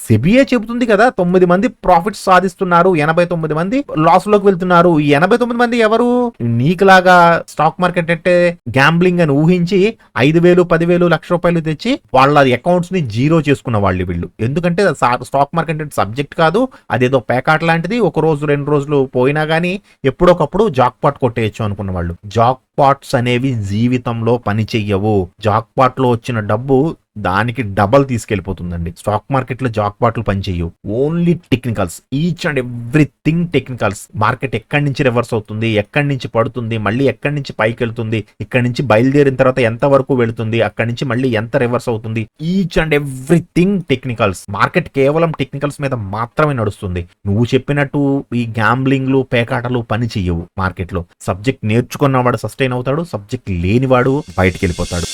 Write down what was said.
సెబియే చెబుతుంది కదా 9 మంది ప్రాఫిట్స్ సాధిస్తున్నారు, 89 మంది లాస్ లోకి వెళ్తున్నారు. ఈ 89 మంది ఎవరు? నీకులాగా స్టాక్ మార్కెట్ అంటే గ్యాంబ్లింగ్ అని ఊహించి 5,000 10,000 లక్ష రూపాయలు తెచ్చి వాళ్ళ అకౌంట్స్ ని జీరో చేసుకున్న వాళ్ళు వీళ్ళు. ఎందుకంటే స్టాక్ మార్కెట్ అంటే సబ్జెక్ట్ కాదు, అదేదో పేకాట్ లాంటిది. ఒక రోజు 2 రోజులు పోయినా గానీ ఎప్పుడొకప్పుడు జాక్ పాట్ కొట్టేయచ్చు అనుకున్న వాళ్ళు. జాక్ పాట్స్ అనేవి జీవితంలో పని చెయ్యవు. జాక్ పాట్ లో వచ్చిన డబ్బు దానికి డబల్ తీసుకెళ్లిపోతుందండి. స్టాక్ మార్కెట్ లో జాక్ పాట్లు పనిచేయవు. Only technicals, each and everything technicals. Market ఎక్కడి నుంచి రివర్స్ అవుతుంది, ఎక్కడి నుంచి పడుతుంది, మళ్ళీ ఎక్కడి నుంచి పైకి వెళ్తుంది, ఇక్కడి నుంచి బయలుదేరిన తర్వాత ఎంత వరకు వెళుతుంది, అక్కడి నుంచి మళ్ళీ ఎంత రివర్స్ అవుతుంది, each and everything technicals. Market కేవలం టెక్నికల్స్ మీద మాత్రమే నడుస్తుంది. నువ్వు చెప్పినట్టు ఈ గ్యాంబ్లింగ్లు పేకాటలు పని చెయ్యవు మార్కెట్ లో. సబ్జెక్ట్ నేర్చుకున్నవాడు సస్టైన్ అవుతాడు, సబ్జెక్ట్ లేనివాడు బయటికి వెళ్ళిపోతాడు.